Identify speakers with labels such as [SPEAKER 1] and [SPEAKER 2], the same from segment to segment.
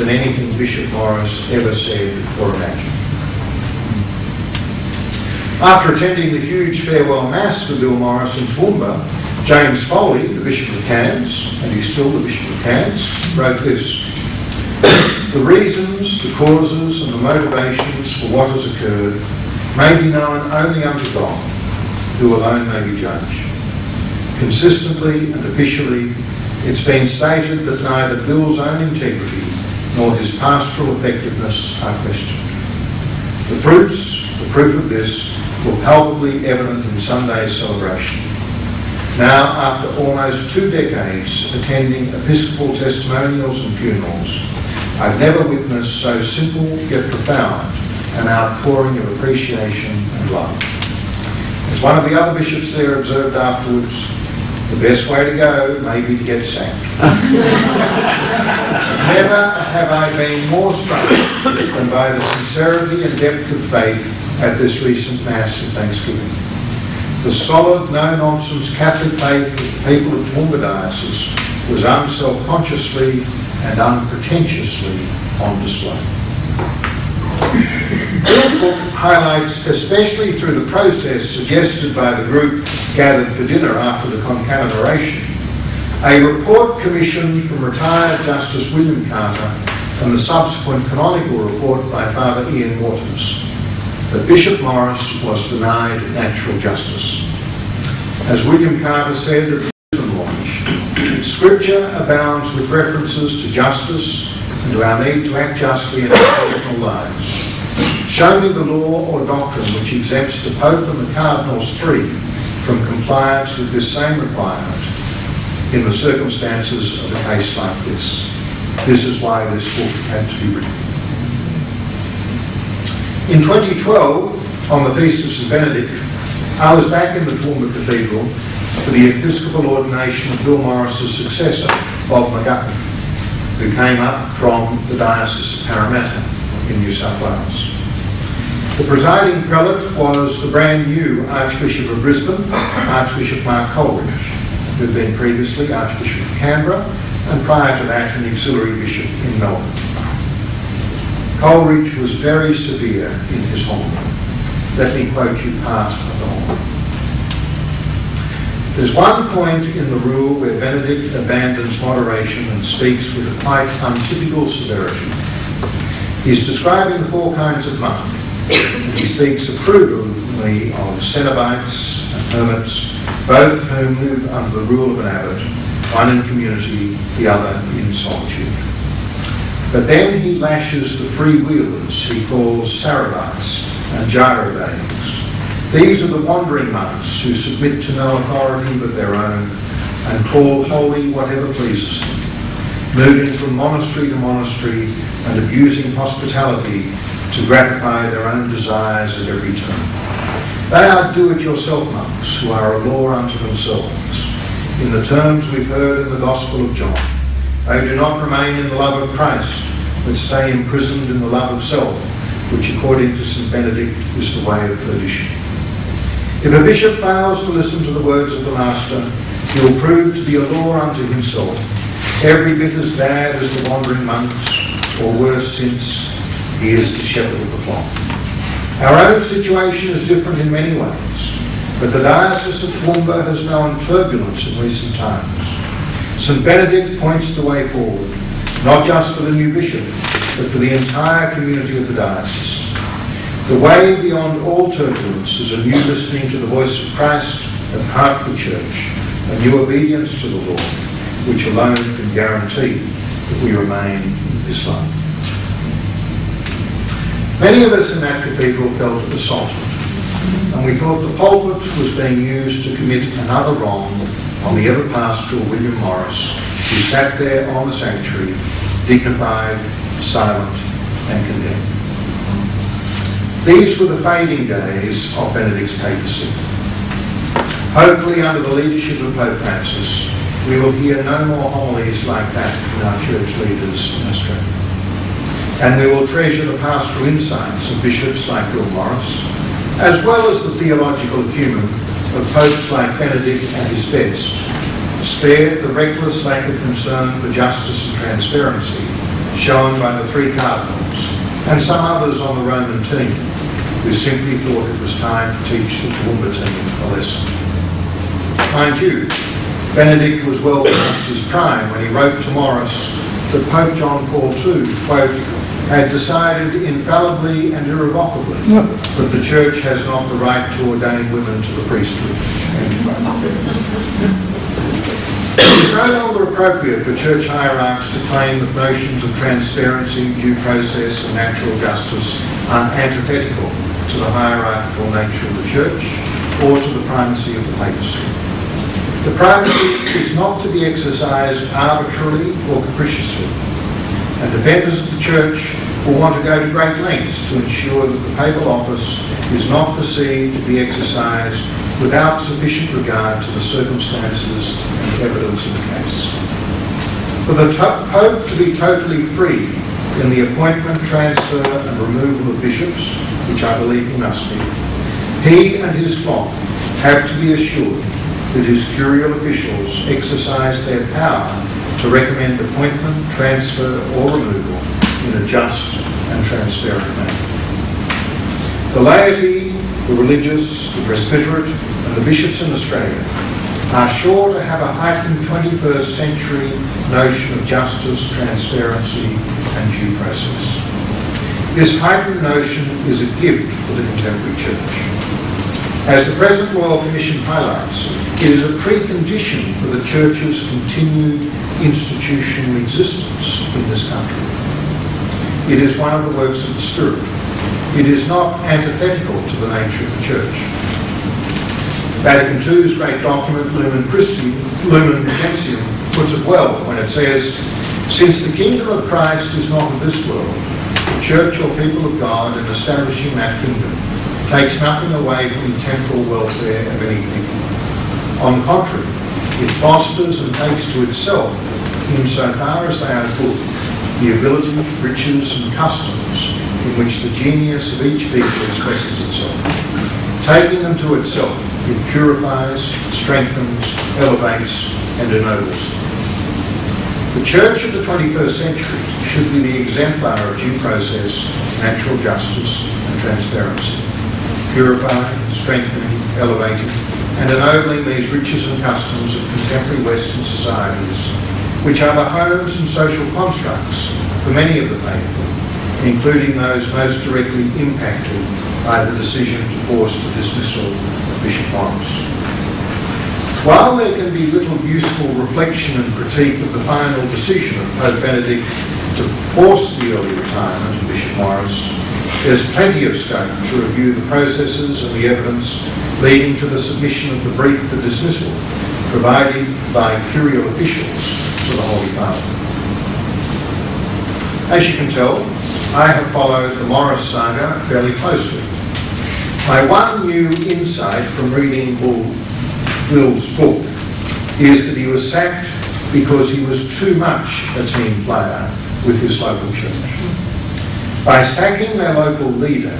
[SPEAKER 1] than anything Bishop Morris ever said or imagined. After attending the huge farewell mass for Bill Morris in Toowoomba, James Foley, the Bishop of Cairns, and he's still the Bishop of Cairns, wrote this: "The reasons, the causes and the motivations for what has occurred may be known only unto God, who alone may be judge. Consistently and officially, it's been stated that neither Bill's own integrity nor his pastoral effectiveness are questioned. The proof of this were palpably evident in Sunday's celebration. Now, after almost 2 decades attending Episcopal testimonials and funerals, I've never witnessed so simple yet profound an outpouring of appreciation and love. As one of the other bishops there observed afterwards, the best way to go may be to get sacked. Never have I been more struck than by the sincerity and depth of faith at this recent Mass of Thanksgiving. The solid, no-nonsense Catholic faith of the people of Toowoomba Diocese was unself-consciously and unpretentiously on display." Bill's book highlights, especially through the process suggested by the group gathered for dinner after the concatenation, a report commissioned from retired Justice William Carter and the subsequent canonical report by Father Ian Waters, that Bishop Morris was denied natural justice. As William Carter said at the Lisbon launch, Scripture abounds with references to justice and to our need to act justly in our personal lives. Show me the law or doctrine which exempts the Pope and the Cardinals free from compliance with this same requirement in the circumstances of a case like this. This is why this book had to be written. In 2012, on the Feast of St Benedict, I was back in the Toowoomba Cathedral for the Episcopal ordination of Bill Morris's successor, Bob McGuckin, who came up from the Diocese of Parramatta in New South Wales. The presiding prelate was the brand new Archbishop of Brisbane, Archbishop Mark Coleridge, who had been previously Archbishop of Canberra and prior to that an auxiliary bishop in Melbourne. Coleridge was very severe in his homily. Let me quote you part of the homily. There's one point in the rule where Benedict abandons moderation and speaks with a quite untypical severity. He's describing the 4 kinds of monk, and he speaks approvingly of cenobites and hermits, both of whom live under the rule of an abbot, one in community, the other in solitude. But then he lashes the freewheelers he calls Sarabites and Gyrodanes. These are the wandering monks who submit to no authority but their own and call holy whatever pleases them, moving from monastery to monastery and abusing hospitality to gratify their own desires at every turn. They are do-it-yourself monks who are a law unto themselves. In the terms we've heard in the Gospel of John, they do not remain in the love of Christ, but stay imprisoned in the love of self, which according to St Benedict is the way of perdition. If a bishop fails to listen to the words of the Master, he will prove to be a law unto himself, every bit as bad as the wandering monks, or worse, since he is the shepherd of the flock. Our own situation is different in many ways, but the Diocese of Toowoomba has known turbulence in recent times. St Benedict points the way forward, not just for the new bishop, but for the entire community of the diocese. The way beyond all turbulence is a new listening to the voice of Christ at the heart of the Church, a new obedience to the Lord, which alone can guarantee that we remain in His love. Many of us in that cathedral felt assaulted, and we thought the pulpit was being used to commit another wrong on the ever-pastoral William Morris, who sat there on the sanctuary, dignified, silent, and condemned. These were the fading days of Benedict's papacy. Hopefully, under the leadership of Pope Francis, we will hear no more homilies like that from our church leaders in Australia. And we will treasure the pastoral insights of bishops like Bill Morris, as well as the theological acumen of popes like Benedict at his best, spared the reckless lack of concern for justice and transparency shown by the 3 cardinals and some others on the Roman team who simply thought it was time to teach the Toowoomba team a lesson. Mind you, Benedict was well past his prime when he wrote to Morris that Pope John Paul II, quote, had decided infallibly and irrevocably that the Church has not the right to ordain women to the priesthood. It is no longer appropriate for Church hierarchs to claim that notions of transparency, due process and natural justice are antithetical to the hierarchical nature of the Church or to the primacy of the papacy. The primacy is not to be exercised arbitrarily or capriciously, and defenders of the Church will want to go to great lengths to ensure that the papal office is not perceived to be exercised without sufficient regard to the circumstances and evidence of the case. For the Pope to be totally free in the appointment, transfer and removal of bishops, which I believe he must be, he and his flock have to be assured that his curial officials exercise their power to recommend appointment, transfer or removal in a just and transparent manner. The laity, the religious, the presbyterate and the bishops in Australia are sure to have a heightened 21st century notion of justice, transparency and due process. This heightened notion is a gift for the contemporary Church. As the present Royal Commission highlights, it is a precondition for the Church's continued institutional existence in this country. It is one of the works of the Spirit. It is not antithetical to the nature of the Church. Vatican II's great document, Lumen Gentium, puts it well when it says, "Since the kingdom of Christ is not of this world, the Church or people of God in establishing that kingdom takes nothing away from the temporal welfare of any people. On the contrary, it fosters and takes to itself, insofar as they are good, the ability, riches and customs in which the genius of each people expresses itself. Taking them to itself, it purifies, strengthens, elevates and ennobles them." The Church of the 21st century should be the exemplar of due process, natural justice and transparency, purifying, strengthening, elevating and ennobling these riches and customs of contemporary Western societies, which are the homes and social constructs for many of the faithful, including those most directly impacted by the decision to force the dismissal of Bishop Morris. While there can be little useful reflection and critique of the final decision of Pope Benedict to force the early retirement of Bishop Morris, there's plenty of scope to review the processes and the evidence leading to the submission of the brief for dismissal provided by curial officials to the Holy Father. As you can tell, I have followed the Morris saga fairly closely. My one new insight from reading Will's book is that he was sacked because he was too much a team player with his local church. By sacking their local leader,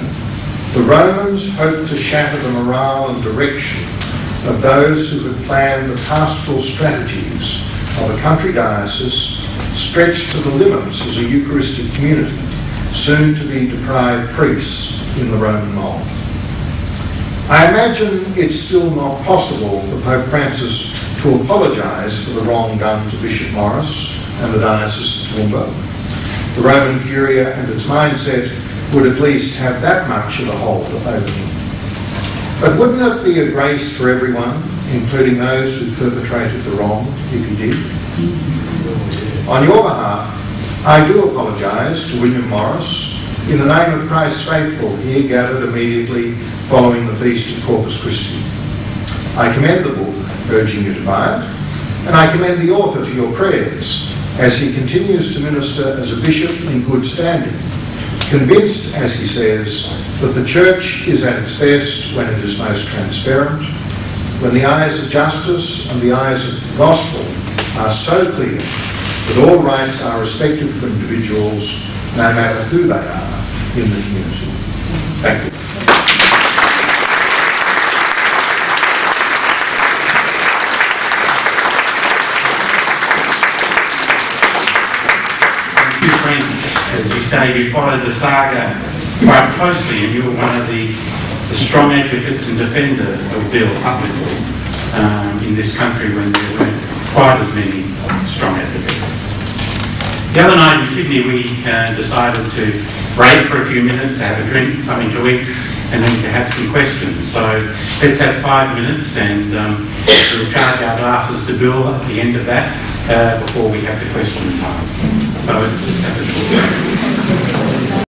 [SPEAKER 1] the Romans hoped to shatter the morale and direction of those who had planned the pastoral strategies of a country diocese stretched to the limits as a Eucharistic community, soon to be deprived priests in the Roman mould. I imagine it's still not possible for Pope Francis to apologise for the wrong done to Bishop Morris and the Diocese of Toowoomba. The Roman Curia and its mindset would at least have that much of a hold over him. But wouldn't it be a grace for everyone, including those who perpetrated the wrong, if he did? On your behalf, I do apologise to William Morris in the name of Christ's faithful here gathered immediately following the feast of Corpus Christi. I commend the book, urging you to buy it, and I commend the author to your prayers as he continues to minister as a bishop in good standing, convinced, as he says, that the Church is at its best when it is most transparent, when the eyes of justice and the eyes of the gospel are so clear that all rights are respected for individuals, no matter who they are in the community. Thank you.
[SPEAKER 2] Thank you, Frank. say you followed the saga quite closely, and you were one of the strong advocates and defender of Bill publicly in this country when there weren't quite as many strong advocates. The other night in Sydney we decided to break for a few minutes to have a drink, something to eat, and then to have some questions. So let's have 5 minutes, and we'll charge our glasses to Bill at the end of that before we have the question time. So just have a short break.